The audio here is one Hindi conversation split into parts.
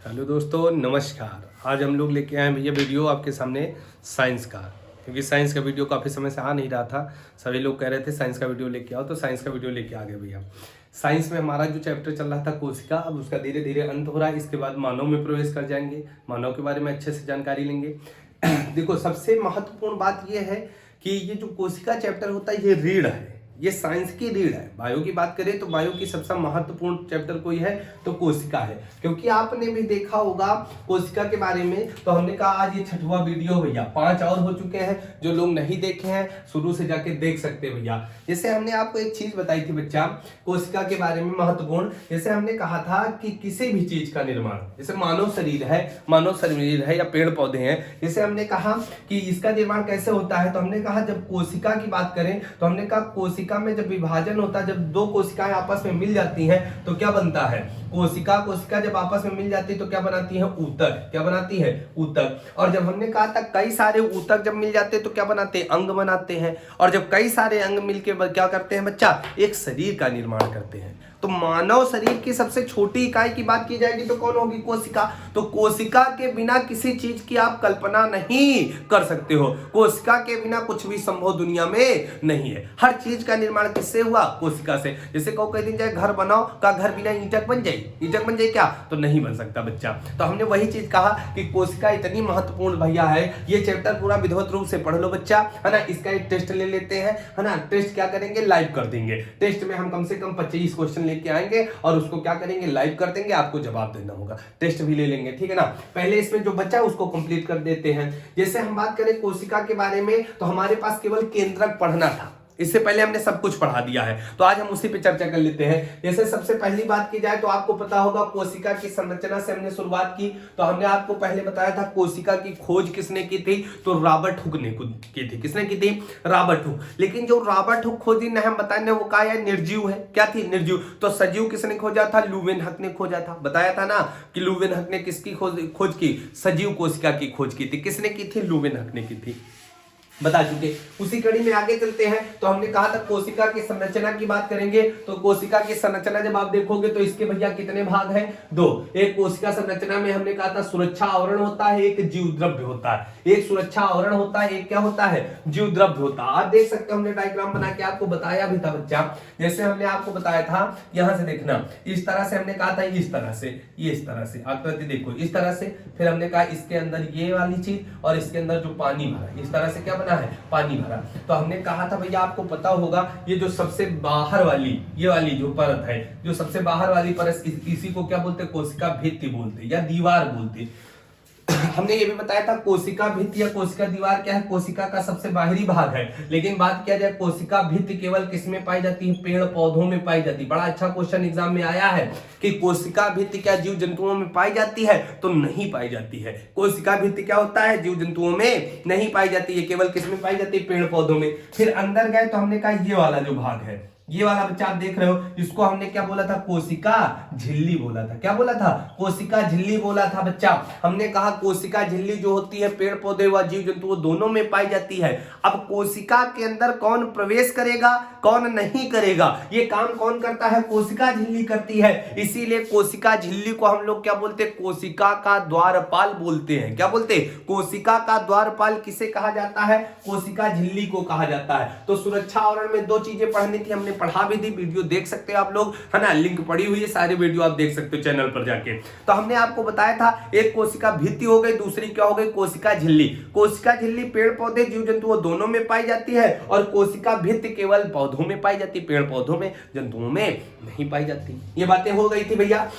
हेलो दोस्तों, नमस्कार। आज हम लोग लेके आए हैं भैया वीडियो आपके सामने साइंस का, क्योंकि साइंस का वीडियो काफ़ी समय से आ नहीं रहा था। सभी लोग कह रहे थे साइंस का वीडियो लेके आओ, तो साइंस का वीडियो लेके आ गए भैया। साइंस में हमारा जो चैप्टर चल रहा था कोशिका, अब उसका धीरे धीरे अंत हो रहा है। इसके बाद मानव में प्रवेश कर जाएंगे, मानव के बारे में अच्छे से जानकारी लेंगे। देखो, सबसे महत्वपूर्ण बात यह है कि ये जो कोशिका चैप्टर होता है ये रीढ़ है, ये साइंस की रीढ़ है। बायो की बात करें तो बायो की सबसे महत्वपूर्ण चैप्टर कोई है तो कोशिका है, क्योंकि आपने भी देखा होगा कोशिका के बारे में। तो हमने कहा आज ये 6वां वीडियो भैया, 5 और हो चुके हैं। जो लोग नहीं देखे हैं शुरू से जाके देख सकते हैं भैया। जैसे हमने आपको एक चीज बताई थी बच्चा कोशिका के बारे में महत्वपूर्ण, जैसे हमने कहा था कि किसी भी चीज का निर्माण, जैसे मानव शरीर है या पेड़ पौधे हैं, जैसे हमने कहा कि इसका निर्माण कैसे होता है। तो हमने कहा जब कोशिका की बात करें तो हमने कहा कोशिका में जब विभाजन होता है, जब दो कोशिकाएं आपस में मिल जाती हैं तो क्या बनता है, कोशिका जब आपस में मिल जाती है तो क्या बनाती है, ऊतक। क्या बनाती है, ऊतक। और जब हमने कहा था कई सारे ऊतक जब मिल जाते हैं तो क्या बनाते हैं, अंग बनाते हैं। और जब कई सारे अंग मिलकर क्या करते हैं बच्चा, एक शरीर का निर्माण करते हैं। तो मानव शरीर की सबसे छोटी इकाई की बात की जाएगी तो कौन होगी, कोशिका। तो कोशिका के बिना किसी चीज की आप कल्पना नहीं कर सकते हो। कोशिका के बिना कुछ भी संभव दुनिया में नहीं है। हर चीज का निर्माण किससे हुआ, कोशिका से। जैसे कहो कई दिन जाए घर बनाओ, का घर बिना ईंटक बन जाए, ईंटक बन जाए क्या, तो नहीं बन सकता बच्चा। तो हमने वही चीज कहा कि कोशिका इतनी महत्वपूर्ण भैया है। ये चैप्टर पूरा विधिवत रूप से पढ़ लो बच्चा, है ना। इसका एक टेस्ट ले लेते हैं, है ना। टेस्ट क्या करेंगे, लाइव कर देंगे। टेस्ट में हम कम से कम 25 क्वेश्चन लेके आएंगे और उसको क्या करेंगे, लाइव कर देंगे। आपको जवाब देना होगा, टेस्ट भी ले लेंगे, ठीक है ना। पहले इसमें जो बच्चा उसको कंप्लीट कर देते हैं। जैसे हम बात करें कोशिका के बारे में तो हमारे पास केवल केंद्रक पढ़ना था, इससे पहले हमने सब कुछ पढ़ा दिया है। तो आज हम उसी पे चर्चा कर लेते हैं। जैसे सबसे पहली बात की जाए तो आपको पता होगा कोशिका की संरचना से हमने शुरुआत की। तो हमने आपको पहले बताया था कोशिका की खोज किसने की थी, तो रॉबर्ट हुक ने की थी। किसने की थी, रॉबर्ट हुक। लेकिन जो रॉबर्ट हुक खोजी ने हम बताने वो क्या है, निर्जीव है। क्या थी, निर्जीव। तो सजीव किसने खोजा था, लुवेनहक ने खोजा था। बताया था ना कि लुवेनहक ने किसकी खोज की, सजीव कोशिका की खोज की थी। किसने की थी, लुवेनहक ने की थी, बता चुके। उसी कड़ी में आगे चलते हैं। तो हमने कहा था कोशिका की संरचना की बात करेंगे। तो कोशिका की संरचना जब आप देखोगे तो इसके भैया कितने भाग हैं, 2। एक कोशिका संरचना में हमने कहा था सुरक्षा आवरण होता है, एक जीव द्रव्य होता है। एक सुरक्षा आवरण होता है, एक क्या होता है, जीव द्रव्य होता है। आप देख सकते हो हमने डायग्राम बना के आपको बताया भी था बच्चा। जैसे हमने आपको बताया था, यहां से देखना, इस तरह से हमने कहा था, इस तरह से, ये इस तरह से आकृति देखो, इस तरह से। फिर हमने कहा इसके अंदर ये वाली चीज और इसके अंदर जो पानी भरा, इस तरह से क्या है, पानी भरा। तो हमने कहा था भैया आपको पता होगा ये जो सबसे बाहर वाली, ये वाली जो परत है, जो सबसे बाहर वाली परत, इसी को क्या बोलते हैं, कोशिका भित्ति बोलते या दीवार बोलते। हमने ये भी बताया था कोशिका भित्ति या कोशिका दीवार क्या है, कोशिका का सबसे बाहरी भाग है। लेकिन बात किया जाए कोशिका भित्ति केवल किसमें पाई जाती है, पेड़ पौधों में पाई जाती है। बड़ा अच्छा क्वेश्चन एग्जाम में आया है कि कोशिका भित्ति क्या जीव जंतुओं में पाई जाती है, तो नहीं पाई जाती है। कोशिका भित्ति क्या होता है, जीव जंतुओं में नहीं पाई जाती है, केवल किसमें पाई जाती है, पेड़ पौधों में। फिर अंदर गए तो हमने कहा ये वाला जो भाग है, ये वाला बच्चा आप देख रहे हो, इसको हमने क्या बोला था, कोशिका झिल्ली बोला था। क्या बोला था, कोशिका झिल्ली बोला था बच्चा। हमने कहा कोशिका झिल्ली जो होती है पेड़ पौधे व जीव जंतु दोनों में पाई जाती है। अब कोशिका के अंदर कौन प्रवेश करेगा, कौन नहीं करेगा, ये काम कौन करता है, कोशिका झिल्ली करती है। इसीलिए कोशिका झिल्ली को हम लोग क्या बोलते हैं, कोशिका का द्वारपाल बोलते हैं। क्या बोलते हैं, कोशिका का द्वारपाल किसे कहा जाता है, कोशिका झिल्ली को कहा जाता है। तो सुरक्षा आवरण में 2 चीजें पढ़नी थी, हमने पढ़ा भी थी, वीडियो देख सकते हो आप लोग, है ना। लिंक पड़ी हुई है, सारे वीडियो आप देख सकते हो चैनल पर जाके। तो हमने आपको बताया था एक कोशिका भित्ति हो गई, दूसरी क्या हो गई, कोशिका झिल्ली। कोशिका झिल्ली पेड़ पौधे जीव जंतुओं दोनों में पाई जाती है और कोशिका भित्ति केवल पौधों में पाई जाती है, पेड़ पौधों में, जंतुओं में नहीं पाई जाती। ये बातें हो गई थी भैया।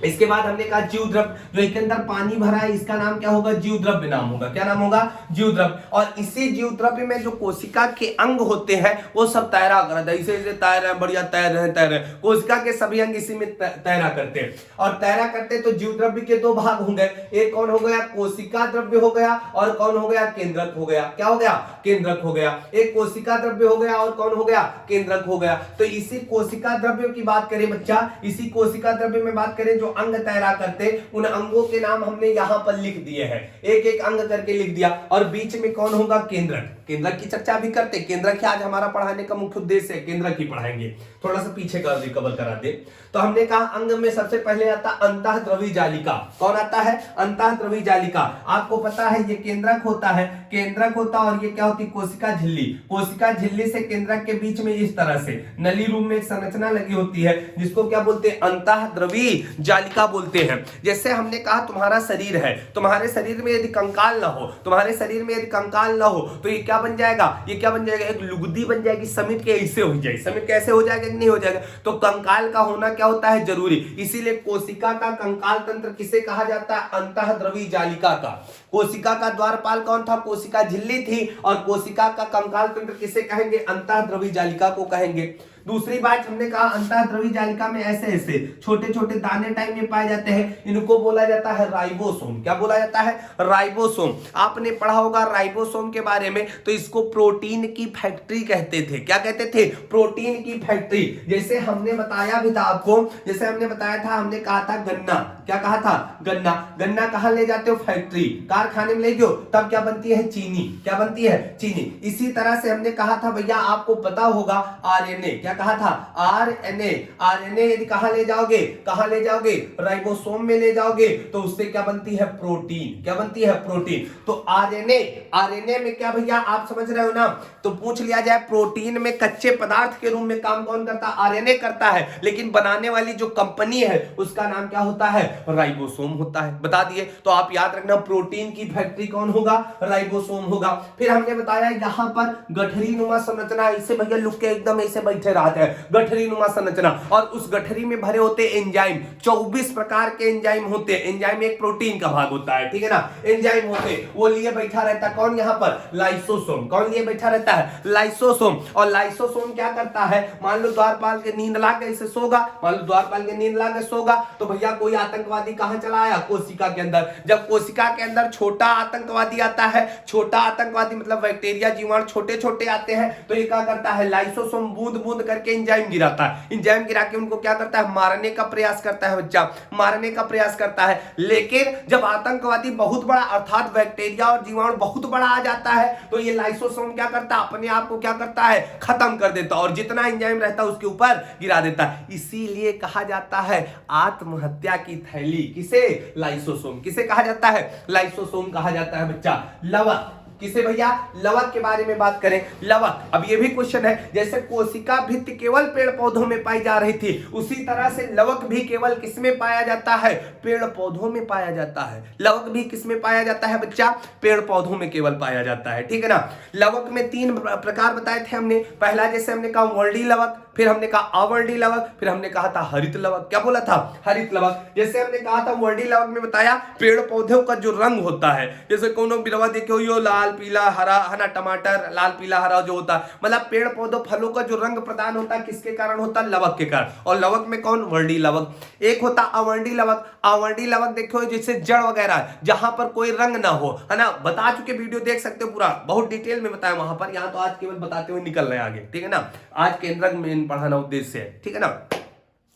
इसके बाद हमने कहा जीव द्रव्य, जो इसके अंदर पानी भरा है इसका नाम क्या होगा, जीव द्रव्य नाम होगा। क्या नाम होगा, जीव द्रव्य। और इसी जीव द्रव्य में जो कोशिका के अंग होते हैं वो सब तैरा करते हैं, इसे तैर रहे हैं, बढ़िया तैर रहे हैं। कोशिका के सभी अंग इसी में तैरा करते हैं। और तैरा करते तो जीव द्रव्य के 2 भाग होंगे, एक कौन हो गया, कोशिका द्रव्य हो गया, और कौन हो गया, केंद्रक हो गया। क्या हो गया, केंद्रक हो गया। एक कोशिका द्रव्य हो गया और कौन हो गया, केंद्रक हो गया। तो इसी कोशिका द्रव्य की बात करें बच्चा, इसी कोशिका द्रव्य में बात करें जो अंग तैरा करते, उन अंगों के नाम हमने यहाँ पर लिख दिए हैं, एक एक अंग करके लिख दिया। और बीच में कौन होगा? केंद्रक। केंद्रक की चर्चा भी करते, केंद्रक ही आज हमारा पढ़ाने का मुख्य उद्देश्य है, केंद्रक ही पढ़ाएंगे। थोड़ा सा पीछे कर रिकवर करा दे। तो हमने कहा अंग में सबसे पहले आता अंतःद्रवी जालिका। कौन आता है? अंतःद्रवी जालिका। आपको पता है ये केंद्रक होता है, केंद्रक होता, और ये क्या होती? कोशिका झिल्ली। कोशिका झिल्ली से केंद्रक के बीच में इस तरह से नली रूप में एक संरचना लगी होती है, जिसको क्या बोलते हैं? अंतःद्रवी जालिका बोलते हैं। जैसे हमने कहा तुम्हारा शरीर है, तुम्हारे शरीर में यदि कंकाल ना हो, तुम्हारे शरीर में यदि कंकाल ना हो तो ये क्या बन जाएगा? ये क्या बन जाएगा? एक लुगदी बन जाएगी, समिट के ऐसे हो जाएगी। समिट कैसे हो जाएगा कि नहीं हो जाएगा? तो कंकाल का होना क्या होता है? जरूरी। इसीलिए कोशिका का कंकाल तंत्र किसे कहा जाता है? अंतःद्रवी जालिका का। कोशिका का द्वारपाल कौन था? कोशिका झिल्ली थी। और कोशिका का कंकाल तंत्र किसे कहेंगे? अंतःद्रवी जालिका को कहेंगे। दूसरी बात हमने कहा अंतःद्रवी जालिका में ऐसे ऐसे छोटे छोटे दाने टाइप में पाए जाते हैं, इनको बोला जाता है राइबोसोम। क्या बोला जाता है? राइबोसोम। आपने पढ़ा होगा राइबोसोम के बारे में, तो इसको प्रोटीन की फैक्ट्री कहते थे। क्या कहते थे? प्रोटीन की फैक्ट्री। जैसे हमने बताया भी था आपको, जैसे हमने बताया था, हमने कहा था गन्ना। क्या कहा था? गन्ना। गन्ना कहां ले जाते हो? फैक्ट्री, कारखाने में ले जाओ, तब क्या बनती है? चीनी। क्या बनती है? चीनी। इसी तरह से हमने कहा था भैया, आपको पता होगा आरएनए। क्या कहा था? आरएनए। आरएनए यदि कहां ले जाओगे? कहां ले जाओगे? राइबोसोम में ले जाओगे, तो उससे क्या बनती है? प्रोटीन। क्या बनती है? प्रोटीन। तो आरएनए, आरएनए में क्या भैया आप समझ रहे हो ना? तो पूछ लिया जाए प्रोटीन में कच्चे पदार्थ के रूप में काम कौन करता है? आरएनए करता है, लेकिन बनाने वाली जो कंपनी है उसका नाम क्या होता है? राइबोसोम होता है। बता दिए। तो आप याद रखना, प्रोटीन की फैक्ट्री कौन होगा? राइबोसोम होगा। फिर हमने बताया यहां पर गठरी नुमा संरचना, इसे भैया लुक के एकदम ऐसे बैठे रहते हैं, गठरी नुमा संरचना। और उस गठरी में भरे होते एंजाइम, 24 प्रकार के एंजाइम होते हैं। एंजाइम एक प्रोटीन का भाग होता है, ठीक है ना? एंजाइम होते, वो लिए बैठा रहता है कौन? यहां पर लाइसोसोम। कौन लिए बैठा रहता है? लाइसोसोम। और लाइसोसोम क्या करता है? मान लो द्वारपाल के नींद लाके ऐसे सोगा, मान लो द्वारपाल के नींद लाके सोगा, तो भैया कोई आतंकवादी कहां चला आया? कोशिका के अंदर। जब कोशिका के अंदर छोटा आतंकवादी आता है, छोटा आतंकवादी मतलब बैक्टीरिया जीवाणु छोटे छोटे आते हैं, तो ये क्या करता है? लाइसोसोम बूंद बूंद करके एंजाइम गिराता है। एंजाइम गिरा के उनको क्या करता है? मारने का प्रयास करता है बच्चा, मारने का प्रयास करता है। लेकिन जब आतंकवादी बहुत बड़ा अर्थात बैक्टीरिया और जीवाणु बहुत बड़ा आ जाता है, तो ये लाइसोसोम क्या करता है? अपने आप को क्या करता है? खत्म कर देता है, और जितना एंजाइम रहता है उसके ऊपर गिरा देता है। इसीलिए कहा जाता है आत्महत्या की थैली। किसे? लाइसोसोम। किसे कहा जाता है? लाइसोसोम कहा जाता है बच्चा। लवक। किसे भैया? लवक के बारे में बात करें। लवक, अब ये भी क्वेश्चन है, जैसे कोशिका भित्ति केवल पेड़ पौधों में पाई जा रही थी, उसी तरह से लवक भी केवल किसमें पाया जाता है? पेड़ पौधों में पाया जाता है। लवक भी किसमें पाया जाता है बच्चा? पेड़ पौधों में केवल पाया जाता है, ठीक है ना? लवक में 3 प्रकार बताए थे हमने। पहला जैसे हमने कहा वर्णी लवक, फिर हमने कहा अवर्णी लवक, फिर हमने कहा था हरित लवक। क्या बोला था? हरित लवक। जैसे हमने कहा था वर्णी लवक में बताया पेड़ पौधों का जो रंग होता है, जैसे कोनो बिरवा देखो यो लाल पीला हरा है ना, टमाटर लाल पीला हरा जो होता है, मतलब पेड़ पौधों फलों का जो रंग प्रदान होता है किसके कारण होता है? लवक के कारण। और लवक में कौन? वर्णी लवक। एक होता अवर्णी लवक। अवर्णी लवक देखो जैसे जड़ वगैरह जहां पर कोई रंग ना हो, है ना? बता चुके, वीडियो देख सकते हो, पूरा बहुत डिटेल में बताया वहां पर। यहाँ तो आज केवल बताते हुए निकल रहे हैं आगे, ठीक है ना? आज केंद्रक में पढ़ाना उद्देश्य है, ठीक है ना?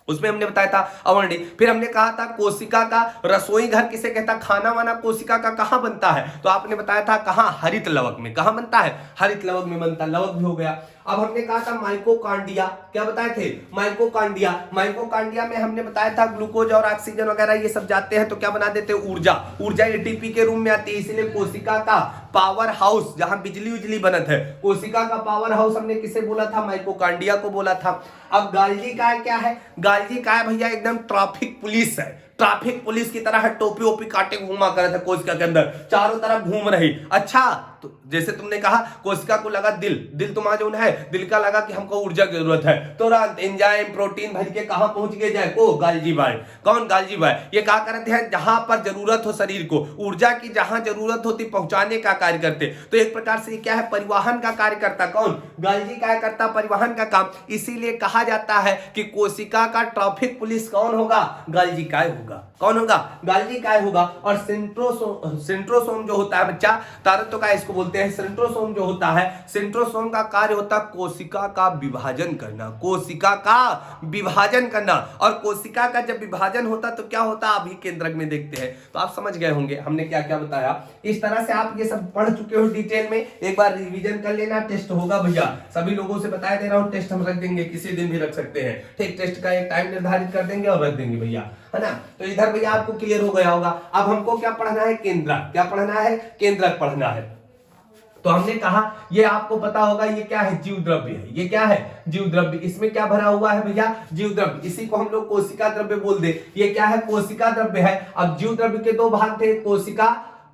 उसमें हमने बताया था अवर्णी। फिर हमने कहा था कोशिका का रसोई घर किसे कहता? खाना वाना कोशिका का कहां बनता है? तो आपने बताया था कहां? हरित लवक में। कहां बनता है? हरित लवक में बनता है। लवक भी हो गया। अब हमने कहा था माइकोकांडिया। क्या बताए थे? माइकोकांडिया। माइकोकांडिया में हमने बताया था ग्लूकोज और ऑक्सीजन वगैरह ये सब जाते हैं तो क्या बना देते हैं? ऊर्जा। ऊर्जा एटीपी के रूप में आती है, इसलिए कोशिका का पावर हाउस जहां बिजली उजली बनत है, कोशिका का पावर हाउस हमने किसे बोला था? माइकोकांडिया को बोला था। अब गाल्जी काय क्या है? गाल्जी काय भैया एकदम ट्रैफिक पुलिस है। ट्रैफिक पुलिस की तरह टोपी ओपी काटे घूमा कर रहे थे कोशिका के अंदर, चारों तरफ घूम रही। अच्छा, तो जैसे तुमने कहा कोशिका को लगा दिल तुम्हारा जो है दिल का लगा कि हमको ऊर्जा की जरूरत है, तुरंत एंजाइम प्रोटीन भर के कहां पहुंच गए जाए को? गाल्जी बाय। कौन? गाल्जी बाय। ये क्या करते हैं? जहां पर जरूरत हो शरीर को, ऊर्जा की जहां जरूरत होती पहुंचाने का कार्य करते। तो एक प्रकार से क्या है? परिवहन का कार्य करता कौन? गाल्जी काय करता? परिवहन का काम। इसीलिए कहा जाता है कि कोशिका का ट्रैफिक पुलिस कौन होगा? गाल्जी काय होगा। कौन होगा? गाल्जी काय होगा। और सेंट्रोसोम जो होता है बच्चा, तारत्व का इसको बोलते हैं सेंट्रोसोम जो होता है, सेंट्रोसोम का कार्य होता है कोशिका का विभाजन करना, कोशिका का विभाजन करना। और कोशिका का जब विभाजन होता तो क्या होता अभी केंद्रक में देखते हैं। तो आप समझ गए होंगे हमने क्या क्या बताया। इस तरह से आप ये सब पढ़ चुके हो डिटेल में, एक बार रिवीजन कर लेना। टेस्ट होगा भैया, सभी लोगों से बता दे रहा हूँ, टेस्ट हम रख देंगे, किसी दिन भी रख सकते हैं, ठीक। टेस्ट का एक टाइम निर्धारित कर देंगे और रख देंगे भैया, है ना। तो इधर भैया आपको क्लियर हो गया होगा। अब हमको क्या पढ़ना है, केंद्रक। क्या पढ़ना है, केंद्रक पढ़ना है। तो हमने कहा ये आपको पता होगा, ये क्या है, जीव द्रव्य है। ये क्या है, जीव द्रव्य। इसमें क्या भरा हुआ है भैया, जीव द्रव्य। इसी को हम लोग कोशिका द्रव्य बोल दे। ये क्या है, कोशिका द्रव्य है। अब जीव द्रव्य के दो भाग थे,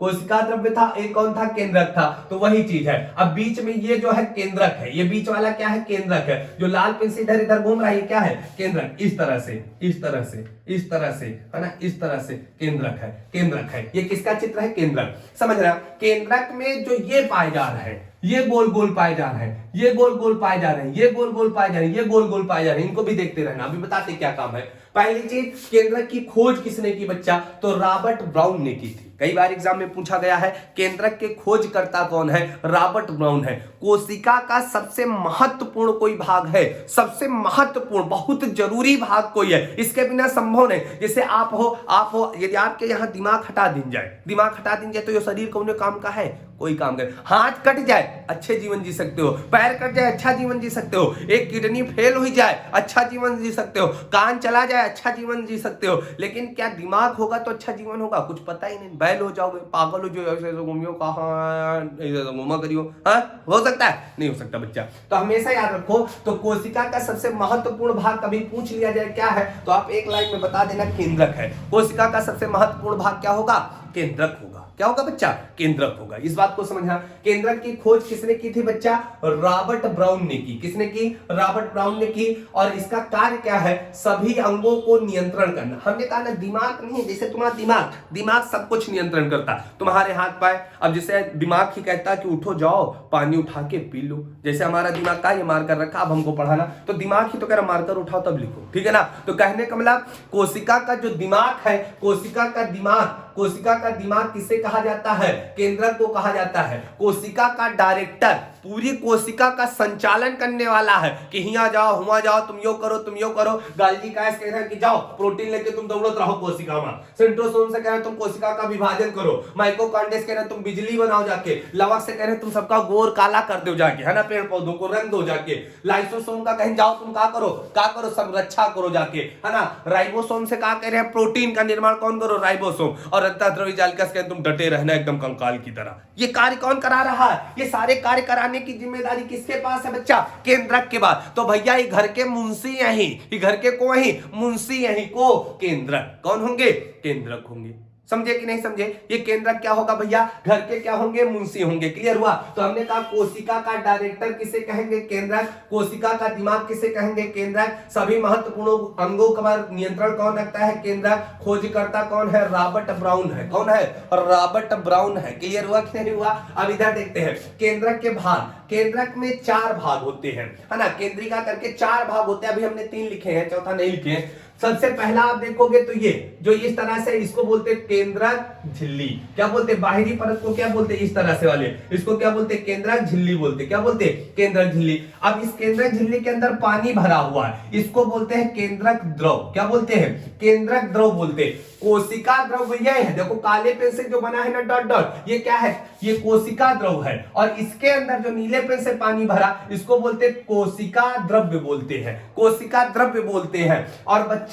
कोशिका द्रव्य था, एक कौन था, केंद्रक था। तो वही चीज है। अब बीच में ये जो है केंद्रक है, ये बीच वाला क्या है, केंद्रक है। जो लाल पेन से इधर इधर घूम रहा है ये क्या है, केंद्रक। इस तरह से, इस तरह से, इस तरह से, है ना, इस तरह से केंद्रक है, केंद्रक है। ये किसका चित्र है, केंद्रक। समझ रहे हैं। केंद्रक में जो ये पाए जा रहे हैं, ये गोल गोल पाए जा रहे हैं, ये गोल गोल पाए जा रहे हैं, ये गोल गोल पाए जा रहे हैं, ये गोल गोल पाए जा रहे हैं। इनको भी देखते रहना। अभी बताते क्या काम है। पहली चीज, केंद्रक की खोज किसने की बच्चा, तो रॉबर्ट ब्राउन ने की थी। कई बार एग्जाम में पूछा गया है केंद्रक के खोजकर्ता कौन है, रॉबर्ट ब्राउन है। कोशिका का सबसे महत्वपूर्ण कोई भाग है, सबसे महत्वपूर्ण बहुत जरूरी भाग कोई है, इसके बिना संभव नहीं। जैसे आप हो यदि आपके यहाँ दिमाग हटा दी जाए तो ये शरीर कौन काम का है, कोई काम करे। हाथ कट जाए अच्छे जीवन जी सकते हो, पैर कट जाए अच्छा जीवन जी सकते हो, एक किडनी फेल हो जाए अच्छा जीवन जी सकते हो, कान चला जाए अच्छा जीवन जी सकते हो। लेकिन क्या दिमाग होगा तो अच्छा जीवन होगा, कुछ पता ही नहीं। बैल हो जाओगे, पागल हो जाओ, ऐसे घूमियो, कहाँ घूमा करियो, हाँ हो सकता है, नहीं हो सकता बच्चा। तो हमेशा याद रखो। तो कोशिका का सबसे महत्वपूर्ण भाग कभी पूछ लिया जाए क्या है, तो आप एक लाइन में बता देना, केंद्रक है। कोशिका का सबसे महत्वपूर्ण भाग क्या होगा, केंद्रक होगा। क्या होगा बच्चा, केंद्रक होगा। इस बात को समझना। केंद्रक की खोज किसने की थी बच्चा, रॉबर्ट ब्राउन ने की। किसने की, रॉबर्ट ब्राउन ने की। और इसका कार्य क्या है, सभी अंगों को नियंत्रण करना। हमने कहा ना दिमाग नहीं, जैसे तुम्हारा दिमाग सब कुछ नियंत्रण करता, तुम्हारे हाथ पाए। अब जैसे दिमाग ही कहता कि उठो जाओ पानी उठा के पी लो, जैसे हमारा दिमाग का ये मार्कर रखा, अब हमको पढ़ाना तो दिमाग ही तो कह रहा मार्कर उठाओ तब लिखो, ठीक है ना। तो कहने का मतलब कोशिका का जो दिमाग है, कोशिका का दिमाग किसे कहा जाता है, केंद्रक को कहा जाता है। कोशिका का डायरेक्टर पूरी कोशिका का संचालन करने वाला है कि यहाँ जाओ हुआ जाओ, तुम यो करो। गाल्जी कायस कह रहे हैं कि जाओ प्रोटीन लेके तुम दौड़त रहो कोशिका में। सेंट्रोसोम से कह रहे हैं तुम कोशिका का विभाजन करो। माइटोकॉन्ड्रिया कह रहे हैं तुम बिजली बनाओ जाके। लवक से कह रहे हैं तुम सबका गोर काला कर दो जाके, है ना, पेड़ पौधों को रंग दो जाके। लाइसोसोम का कहें जाओ तुम क्या करो संरक्षा करो जाके, है ना। राइबोसोम से कहा कह रहे हैं प्रोटीन का निर्माण कौन करो, राइबोसोम। और अंतःद्रव्य जालिका से तुम डटे रहना एकदम कंकाल की तरह। ये कार्य कौन करा रहा है, ये सारे कार्य कराने की जिम्मेदारी किसके पास है बच्चा, केंद्रक के पास। तो भैया ये घर के मुंशी यही, ये घर के को वही मुंशी यही को केंद्रक कौन होंगे, केंद्रक होंगे। समझे कि नहीं समझे। ये केंद्रक क्या होगा भैया, घर के क्या होंगे, मुंशी होंगे। क्लियर हुआ। तो हमने कहा कोशिका का डायरेक्टर किसे कहेंगे, केंद्रक। कोशिका का दिमाग किसे कहेंगे, केंद्रक। सभी महत्वपूर्ण अंगों का नियंत्रण कौन रखता है, केंद्रक। खोजकर्ता कौन है, रॉबर्ट ब्राउन है। कौन है, रॉबर्ट ब्राउन है। क्लियर हुआ कि नहीं हुआ। अब इधर देखते हैं केंद्रक के भाग। केंद्रक में 4 भाग होते हैं, है ना। केंद्रिका करके 4 भाग होते हैं। अभी हमने 3 लिखे हैं, चौथा नहीं लिखे हैं। सबसे पहला आप देखोगे तो ये जो इस तरह से, इसको बोलते हैं केंद्रक झिल्ली। क्या बोलते हैं, बाहरी परत को क्या बोलते हैं, इस तरह से वाले, इसको क्या बोलते हैं, केंद्रक झिल्ली बोलते हैं। क्या बोलते हैं, केंद्रक झिल्ली। अब इस केंद्रक झिल्ली के अंदर पानी भरा हुआ है, इसको बोलते हैं केंद्रक द्रव। क्या बोलते हैं, केंद्रक द्रव बोलते हैं। कोशिका द्रव ये है, देखो काले पेन से जो बना है ना डॉट डॉट, ये क्या है, ये कोशिका द्रव है। और इसके अंदर जो नीले पेन से पानी भरा, इसको बोलते हैं कोशिका द्रव्य बोलते हैं, कोशिका द्रव्य बोलते हैं। और बच्चा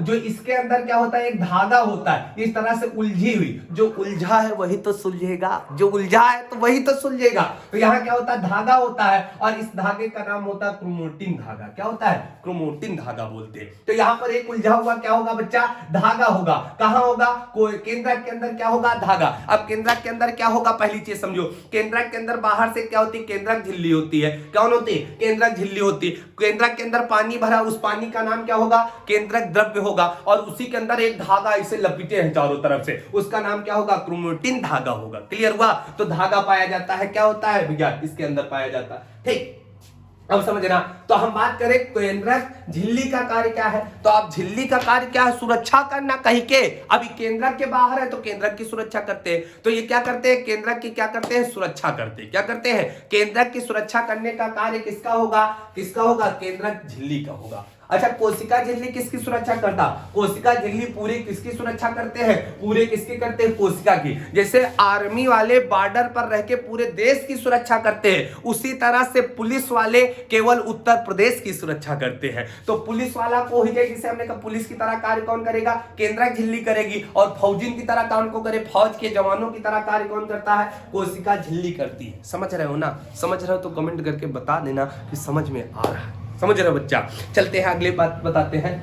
जो इसके अंदर क्या होता है, एक धागा होता है इस तरह से उलझी हुई। जो उलझा है वही तो सुलझेगा, जो उलझा है तो वही तो सुलझेगा। तो यहाँ क्या होता है, धागा होता है। और इस धागे का नाम होता है क्रोमैटिन धागा। क्या होता है, क्रोमैटिन धागा बोलते हैं। तो यहाँ पर एक उलझा हुआ क्या होगा बच्चा, धागा होगा। कहां होगा, कोई केंद्रक के अंदर क्या होगा, धागा। अब केंद्रक के अंदर क्या होगा, पहली चीज समझो। केंद्रक के अंदर बाहर से क्या होती है, केंद्रक झिल्ली होती है। कौन होती है, केंद्रक झिल्ली होती है। केंद्रक के अंदर पानी भरा, उस पानी का नाम क्या होगा, केंद्रक द्रव्य होगा। और उसी के अंदर एक धागा इसे लपेटे हैं चारों तरफ से, उसका नाम क्या होगा, क्रोमैटिन धागा होगा। क्लियर हुआ। तो धागा पाया जाता है, क्या होता है भैया, इसके अंदर पाया जाता है। ठीक। अब समझना। तो हम बात करें केंद्रक झिल्ली का कार्य क्या है, तो अब झिल्ली का कार्य क्या है, सुरक्षा करना कहीं के। अभी केंद्रक के बाहर है तो केंद्रक की सुरक्षा करते हैं, तो ये क्या करते हैं, केंद्रक की क्या करते हैं, सुरक्षा करते हैं। क्या करते हैं, केंद्रक की सुरक्षा करने का कार्य किसका होगा, किसका होगा, केंद्रक झिल्ली का होगा। अच्छा, कोशिका झिल्ली किसकी सुरक्षा करता, कोशिका झिल्ली पूरी किसकी सुरक्षा करते हैं, पूरे किसकी करते हैं, कोशिका की। जैसे आर्मी वाले बॉर्डर पर रह के पूरे देश की सुरक्षा करते हैं, उसी तरह से पुलिस वाले केवल उत्तर प्रदेश की सुरक्षा करते हैं। तो पुलिस वाला को ही, जिसे हमने कहा पुलिस की तरह कार्य कौन करेगा, केंद्रक झिल्ली करेगी, और फौजिन की तरह काम को करे, फौज के जवानों की तरह कार्य कौन करता है, कोशिका झिल्ली करती है। समझ रहे हो ना, समझ रहे हो तो कमेंट करके बता देना कि समझ में आ रहा है, समझ रहे हो बच्चा। चलते हैं अगली बात बताते हैं।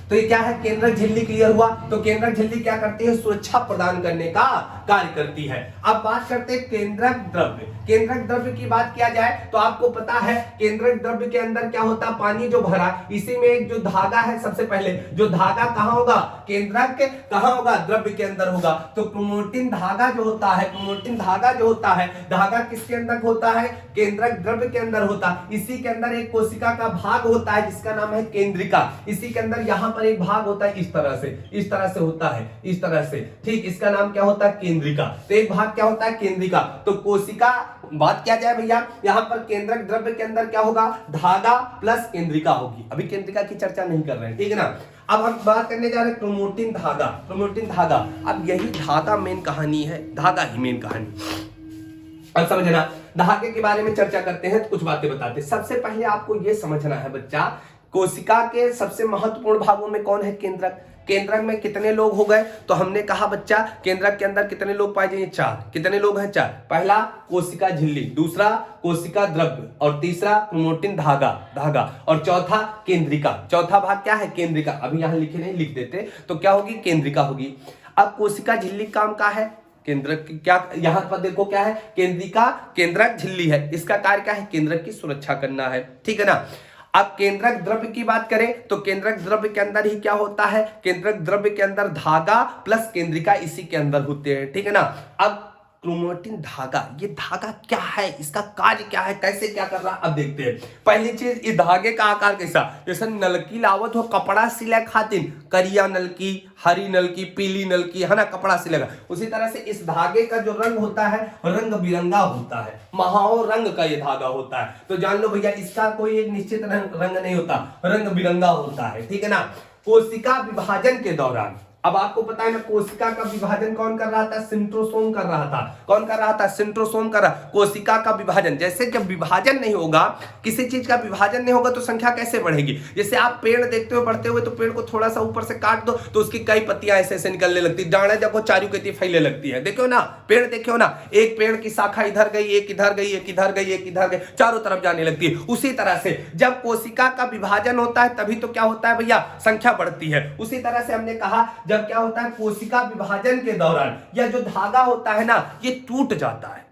तो ये क्या है, केंद्रक झिल्ली क्लियर हुआ। तो केंद्रक झिल्ली क्या करती है, सुरक्षा प्रदान करने का कार्य करती है। अब बात करते हैं केंद्रक द्रव्य। केंद्रक द्रव्य की बात किया जाए तो आपको पता है केंद्रक द्रव्य के अंदर क्या होता है, पानी जो भरा, इसी में एक जो धागा है, सबसे पहले जो धागा कहां होगा, केंद्रक कहां होगा, द्रव्य के अंदर होगा। तो क्रोमैटिन धागा जो होता है, क्रोमैटिन धागा जो होता है, धागा किसके अंदर होता है, केंद्रक द्रव्य के अंदर होता है। इसी के अंदर एक कोशिका का भाग होता है जिसका नाम है केंद्रिका। इसी के अंदर यहां पर एक भाग होता है, इस तरह से होता है, इस तरह से, ठीक, इसका नाम क्या होता है, केंद्रिका। तो एक भाग क्या होता है, केंद्रिका। तो कोशिका बात किया जाए भैया, यहां पर केंद्रक द्रव्य के अंदर क्या होगा, धागा प्लस केंद्रिका होगी। अभी केंद्रिका की चर्चा नहीं कर रहे हैं, ठीक है ना। अब हम बात करने जा रहे हैं क्रोमैटिन धागा। क्रोमैटिन धागा, अब यही धागा मेन कहानी है, धागा ही मेन कहानी। अब समझना, धागे के बारे में चर्चा करते हैं तो कुछ बातें बताते हैं। सबसे पहले आपको यह समझना है बच्चा, कोशिका के सबसे महत्वपूर्ण भागों में कौन है, केंद्रक। केंद्रक में कितने लोग हो गए, तो हमने कहा बच्चा केंद्रक के अंदर कितने लोग पाए जाएंगे, चार। कितने लोग हैं, चार। पहला कोशिका झिल्ली, दूसरा कोशिका द्रव्य, और तीसरा क्रोमैटिन धागा, और चौथा केंद्रिका। चौथा भाग क्या है, केंद्रिका। अभी यहां लिखे नहीं, लिख देते तो क्या होगी, केंद्रिका होगी। अब कोशिका झिल्ली काम का है, केंद्रक क्या, यहां पर देखो क्या है, केंद्रिका केंद्रक झिल्ली है, इसका कार्य क्या है, केंद्रक की सुरक्षा करना है, ठीक है ना। अब केंद्रक द्रव्य की बात करें तो केंद्रक द्रव्य के अंदर ही क्या होता है, केंद्रक द्रव्य के अंदर धागा प्लस केंद्रिका इसी के अंदर होते हैं, ठीक है ना। अब क्रोमैटिन धागा, ये धागा क्या है, इसका कार्य क्या है, कैसे क्या कर रहा है, अब देखते हैं। पहली चीज, इस धागे का आकार कैसा, जैसे नलकी लावत हो कपड़ा सिले खातिर, करिया नलकी, हरी नलकी, पीली नलकी, है ना, कपड़ा सिलेगा, उसी तरह से इस धागे का जो रंग होता है रंग बिरंगा होता है, महाओ रंग का ये धागा होता है। तो जान लो भैया, इसका कोई एक निश्चित रंग नहीं होता, रंग बिरंगा होता है, ठीक है ना। कोशिका विभाजन के दौरान, अब आपको पता है ना, कोशिका का विभाजन कौन कर रहा था, सेंट्रोसोम कर रहा था। कौन कर रहा था, सेंट्रोसोम कर रहा। कोशिका का विभाजन, जैसे जब विभाजन नहीं होगा, किसी चीज का विभाजन नहीं होगा तो संख्या कैसे बढ़ेगी। जैसे आप पेड़ देखते हो बढ़ते हुए, तो पेड़ को थोड़ा सा ऊपर से काट दो तो उसकी कई पत्तियां ऐसे ऐसे निकलने लगती, डांडे देखो चारों कती फैलने लगती है, देखो ना, पेड़ देखो ना, एक पेड़ की शाखा इधर गई, एक इधर गई, एक इधर गई, एक इधर गई, चारों तरफ जाने लगती है। उसी तरह से जब कोशिका का विभाजन होता है तभी तो क्या होता है भैया, संख्या बढ़ती है। उसी तरह से हमने कहा, जब क्या होता है, कोशिका विभाजन के दौरान यह जो धागा होता है ना, ये टूट जाता है।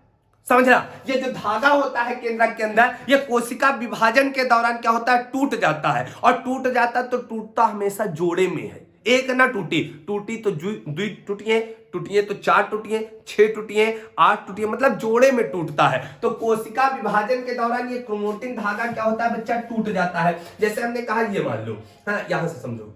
समझना, ये जो धागा होता है केंद्रक के अंदर, ये कोशिका विभाजन के दौरान क्या होता है, टूट जाता है। और टूट जाता तो टूटता हमेशा जोड़े में है, एक ना टूटी तो दुई टूटिए तो चार टूटिए, 6 टूटिए, 8 टूटिए, मतलब जोड़े में टूटता है। तो कोशिका विभाजन के दौरान ये क्रोमैटिन धागा क्या होता है बच्चा, टूट जाता है। जैसे हमने कहा, ये मान लो, हाँ, यहां से समझो,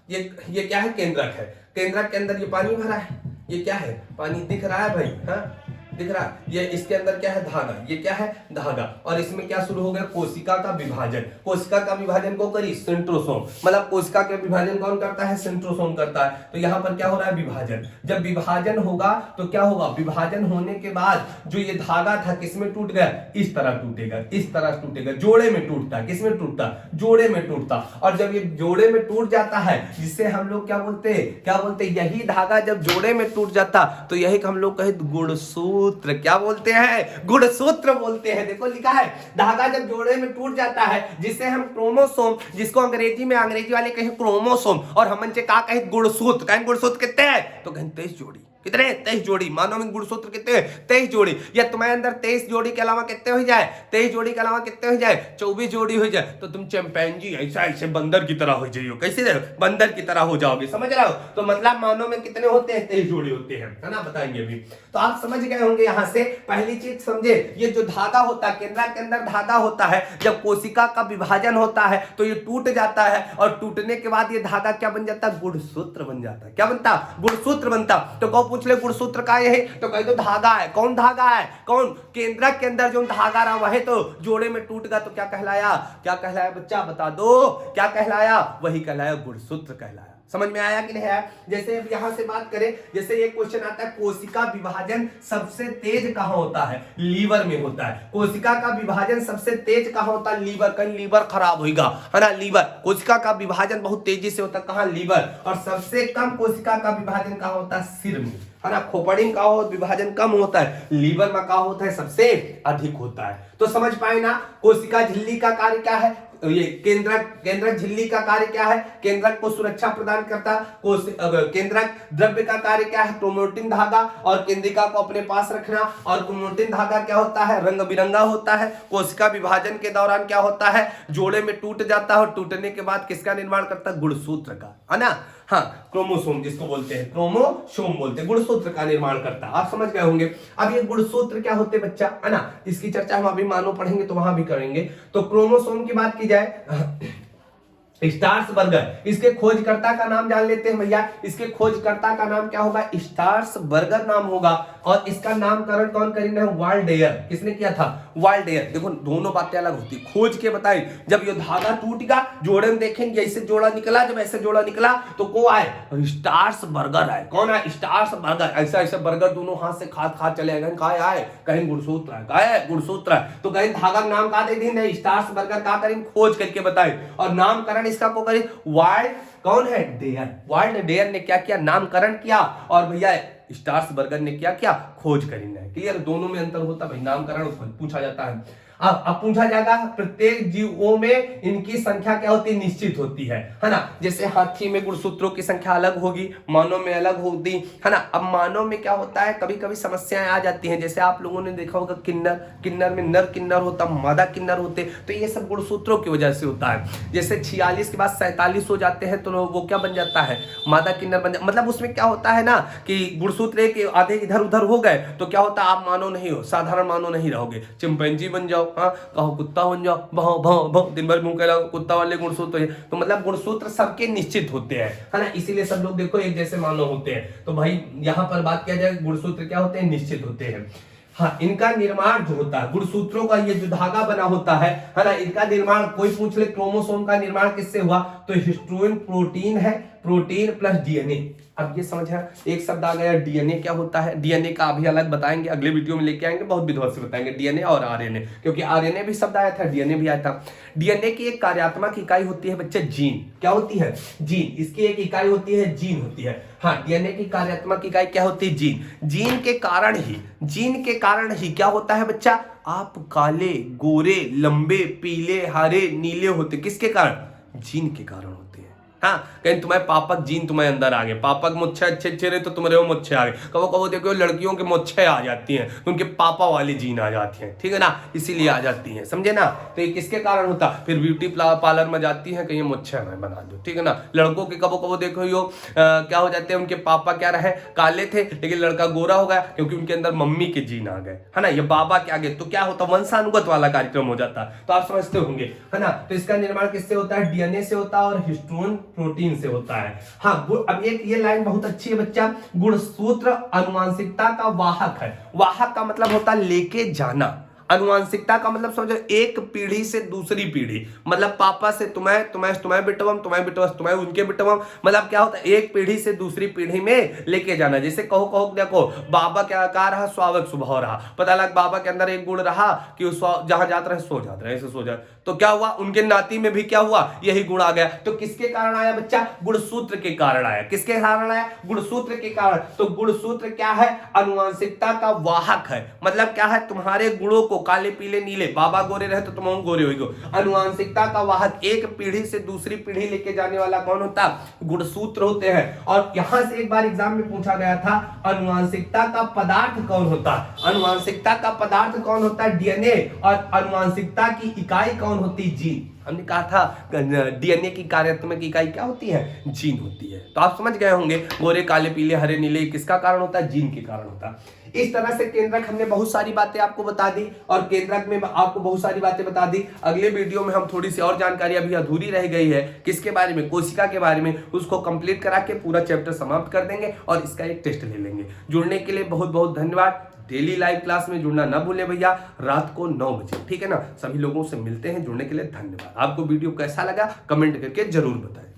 ये क्या है, केंद्रक है। केंद्रक के अंदर ये पानी भरा है, ये क्या है, पानी दिख रहा है भाई, हाँ दिख रहा है। ये इसके अंदर क्या है, धागा, ये क्या है, धागा, और इसमें क्या शुरू हो गया, कोशिका का विभाजन। कोशिका का विभाजन को करी सेंट्रोसोम, मतलब कोशिका का विभाजन कौन करता है, सेंट्रोसोम करता है। तो यहाँ पर क्या हो रहा है, विभाजन। जब विभाजन होगा तो क्या होगा, विभाजन होने के बाद जो ये धागा था किसमें टूट गया, इस तरह टूटेगा, इस तरह टूटेगा, जोड़े में टूटता है। किसमें टूटता, जोड़े में टूटता। और जब ये जोड़े में टूट जाता है, जिससे हम लोग क्या बोलते हैं, यही धागा जब जोड़े में टूट जाता तो यही हम लोग कहे गुणसूत्र। क्या बोलते हैं, गुणसूत्र बोलते हैं। देखो लिखा है, धागा जब जोड़े में टूट जाता है, जिसे हम क्रोमोसोम, जिसको अंग्रेजी वाले कहे क्रोमोसोम, और हम कहा कहे गुणसूत्र, कहें गुणसूत्र कितने हैं, तो कहें 23 जोड़ी। कितने 23 जोड़ी। मानव में गुणसूत्र कितने 23 जोड़ी। या तुम्हारे अंदर 23 जोड़ी के अलावा कितने हो जाए 23 जोड़ी के अलावा कितने हो जाए 24 जोड़ी हो जाए तो तुम चैंपियन ऐसा ऐसे बंदर की तरह हो जाइयो। कैसे बंदर की तरह हो जाओगे, समझ रहे हो। तो मतलब मानव में कितने होते हैं 23 जोड़ी होते हैं, है ना, बताएंगे अभी। तो आप समझ गए होंगे यहाँ से। पहली चीज समझे, ये जो धागा होता है केंद्रा के अंदर धागा होता है, जब कोशिका का विभाजन होता है तो ये टूट जाता है और टूटने के बाद ये धागा क्या बन जाता है, गुणसूत्र बन जाता है। क्या बनता, गुणसूत्र बनता। तो कौ पूछ ले गुणसूत्र का है तो कह दो धागा है। कौन धागा है, कौन केंद्रक के अंदर जो धागा रहा वह तो जोड़े में टूट गया तो क्या कहलाया, क्या कहलाया बच्चा बता दो, क्या कहलाया, वही कहलाया गुणसूत्र कहलाया। समझ में आया कि नहीं आया। जैसे अब यहां से बात करें, जैसे ये क्वेश्चन आता है कोशिका विभाजन सबसे तेज कहां होता है, लीवर में होता है। कोशिका का विभाजन सबसे तेज कहां होता है, लीवर। कहीं लीवर खराब होगा, है ना, लीवर। कोशिका का विभाजन बहुत तेजी से होता है कहां, लीवर। और सबसे कम कोशिका का विभाजन कहां होता है, सिर में, है ना। खोपड़ी में का विभाजन कम होता है, लीवर में का होता है सबसे अधिक होता है। तो समझ पाए ना, कोशिका झिल्ली का कार्य क्या है, ये केंद्रक झिल्ली का कार्य क्या है, केंद्रक को सुरक्षा प्रदान करता। केंद्रक द्रव्य का कार्य क्या है, क्रोमैटिन धागा, और केंद्रिका को अपने पास रखना। और क्रोमैटिन धागा क्या होता है, रंग बिरंगा होता है। कोशिका विभाजन के दौरान क्या होता है, जोड़े में टूट जाता है और टूटने के बाद किसका निर्माण करता है, गुणसूत्र का, है ना। हाँ, क्रोमोसोम जिसको बोलते हैं, क्रोमोसोम बोलते हैं, गुणसूत्र का निर्माण करता है। आप समझ गए होंगे। अब ये गुणसूत्र क्या होते बच्चा, है ना, इसकी चर्चा हम अभी मानो पढ़ेंगे तो वहां भी करेंगे। तो क्रोमोसोम की बात की जाए, स्टार्सबर्गर, इसके खोजकर्ता का नाम जान लेते हैं भैया। इसके खोजकर्ता का नाम क्या होगा, स्टार्सबर्गर नाम होगा। और इसका नामकरण कौन करीने है, वाल्डेयर। किसने किया था, वाल्डेयर। देखो दोनों बातें अलग होती, खोज के बताई। जब ये धागा टूट गया, जोड़े में देखेंगे ऐसे जोड़ा निकला, जब ऐसे जोड़ा निकला तो को आए, स्टार्सबर्गर आए। कौन है, स्टार्सबर्गर। ऐसा ऐसा बर्गर दोनों हाथ से खा चले गए, कहा आए, कहीं गुणसूत्र है, कहा है गुणसूत्र है। तो कहीं धागा नाम का दे दी, स्टार्सबर्गर का करें, खोज करके बताए। और नामकरण इसका को करें, वाल्ड कौन है, डेयर। वाल्ड डेयर ने क्या किया, नामकरण किया। और भैया स्टार्सबर्गर ने क्या किया, खोज करी है। क्लियर, दोनों में अंतर होता है भाई, नामकरण पूछा जाता है। अब पूछा जाएगा प्रत्येक जीवों में इनकी संख्या क्या होती है, निश्चित होती है ना। जैसे हाथी में गुणसूत्रों की संख्या अलग होगी, मानव में अलग होगी, है ना। अब मानव में क्या होता है, कभी कभी समस्याएं आ जाती हैं। जैसे आप लोगों ने देखा होगा किन्नर में नर किन्नर होता, मादा किन्नर होते, तो ये सब गुणसूत्रों की वजह से होता है। जैसे 46 के बाद 47 हो जाते हैं तो वो क्या बन जाता है, मादा किन्नर बन जाता। मतलब उसमें क्या होता है ना कि गुणसूत्र के आधे इधर उधर हो गए तो क्या होता है, आप मानव नहीं हो, साधारण मानव नहीं रहोगे, चिंपैंजी बन जाओ, हाँ कहो कुत्ता बन जाओ, भाव भाव भाव, दिन भर मुंह कहला, कुत्ता वाले गुणसूत्र है। तो मतलब गुणसूत्र सबके निश्चित होते हैं, है ना। इसीलिए सब लोग देखो एक जैसे मानव होते हैं। तो भाई यहाँ पर बात किया जाए, गुणसूत्र क्या होते हैं, निश्चित होते हैं। हाँ, इनका निर्माण जो होता है, गुणसूत्रों का ये जो धागा बना होता है ना, इनका निर्माण कोई पूछ ले, क्रोमोसोम का निर्माण किससे हुआ, तो हिस्टोन प्रोटीन है, प्रोटीन प्लस डीएनए। अब ये समझ है, एक शब्द आ गया डीएनए क्या होता है। डीएनए का अभी अलग बताएंगे, अगले वीडियो में लेके आएंगे, बहुत विधिवत से बताएंगे डीएनए और आरएनए, क्योंकि आरएनए भी शब्द आया था, डीएनए भी आया था। डीएनए की एक कार्यात्मक इकाई होती है बच्चे, जीन। क्या होती है, जीन। इसकी एक इकाई होती है, जीन होती है। हाँ, डीएनए की कार्यात्मक इकाई क्या होती है, जीन। जीन के कारण ही क्या होता है बच्चा, आप काले, गोरे, लंबे, पीले, हरे, नीले होते, किसके कारण, जीन के कारण होते हैं। हाँ, कहीं तुम्हारे पापा जीन तुम्हारे अंदर आ गए, पापा के मुच्छे अच्छे रहे तो तुम्हारे वो मुच्छे आ गए। कबो कबो देखो लड़कियों के मुच्छे आ जाती हैं तो उनके पापा वाली जीन आ जाती हैं, ठीक है ना, इसीलिए आ जाती हैं, समझे ना। तो ये किसके कारण होता, फिर ब्यूटी पार्लर में जाती हैं, कहीं मुच्छे हमें बना दो, ठीक है ना। लड़कों के कबो कबो देखो यो क्या हो जाते हैं, उनके पापा क्या रहे, काले थे, लेकिन लड़का गोरा हो गया क्योंकि उनके अंदर मम्मी के जीन आ गए, है ना, ये बाबा के आगे, तो क्या होता, वंशानुगत वाला कार्यक्रम हो जाता। तो आप समझते होंगे, है ना। तो इसका निर्माण किससे होता है, डीएनए से होता है और हिस्टोन प्रोटीन से होता है। हाँ, अब एक ये लाइन बहुत अच्छी है बच्चा, गुणसूत्र आनुवंशिकता का वाहक है। वाहक का मतलब होता है लेके जाना, अनुवांशिकता का मतलब समझो एक पीढ़ी से दूसरी पीढ़ी, मतलब पापा से तुम्हें बिटवम, तुम्हें उनके बिटवम, मतलब क्या होता है, एक पीढ़ी से दूसरी पीढ़ी में लेके जाना। जैसे कहो देखो बाबा क्या कार रहा, स्वाभाविक स्वभाव रहा, पता लगा बाबा के अंदर एक गुण रहा कि जहां जाते रहे सो जाते रहे, ऐसे सो जाते, तो क्या हुआ, उनके नाती में भी क्या हुआ, यही गुण आ गया। तो किसके कारण आया बच्चा, गुणसूत्र के कारण आया। किसके कारण आया, गुणसूत्र के कारण। तो गुणसूत्र क्या है, अनुवांशिकता का वाहक है। मतलब क्या है, तुम्हारे गुणों को, काले पीले नीले, बाबा गोरे रहे तो तुम गोरे होगे। अनुवांशिकता का वाहक, एक पीढ़ी से दूसरी पीढ़ी लेके जाने वाला कौन होता, गुणसूत्र होते हैं। और यहां से एक बार एग्जाम में पूछा गया था, अनुवांशिकता का पदार्थ कौन होता है। अनुवांशिकता का पदार्थ कौन होता है, डीएनए। और अनुवांशिकता की इकाई कौन होती है, जीन। हमने कहा था डीएनए की कार्यात्मक इकाई क्या होती है, जीन होती है। तो आप समझ गए होंगे, गोरे काले पीले हरे नीले किसका कारण होता है, जीन के कारण होता है। इस तरह से केंद्रक हमने बहुत सारी बातें आपको बता दी, और केंद्रक में आपको बहुत सारी बातें बता दी। अगले वीडियो में हम थोड़ी सी और जानकारी अभी अधूरी रह गई है, किसके बारे में, कोशिका के बारे में, उसको कंप्लीट करा के पूरा चैप्टर समाप्त कर देंगे और इसका एक टेस्ट ले लेंगे। जुड़ने के लिए बहुत बहुत धन्यवाद। डेली लाइव क्लास में जुड़ना ना भूलें भैया, रात को 9 बजे, ठीक है ना। सभी लोगों से मिलते हैं, जुड़ने के लिए धन्यवाद। आपको वीडियो कैसा लगा कमेंट करके जरूर बताएं।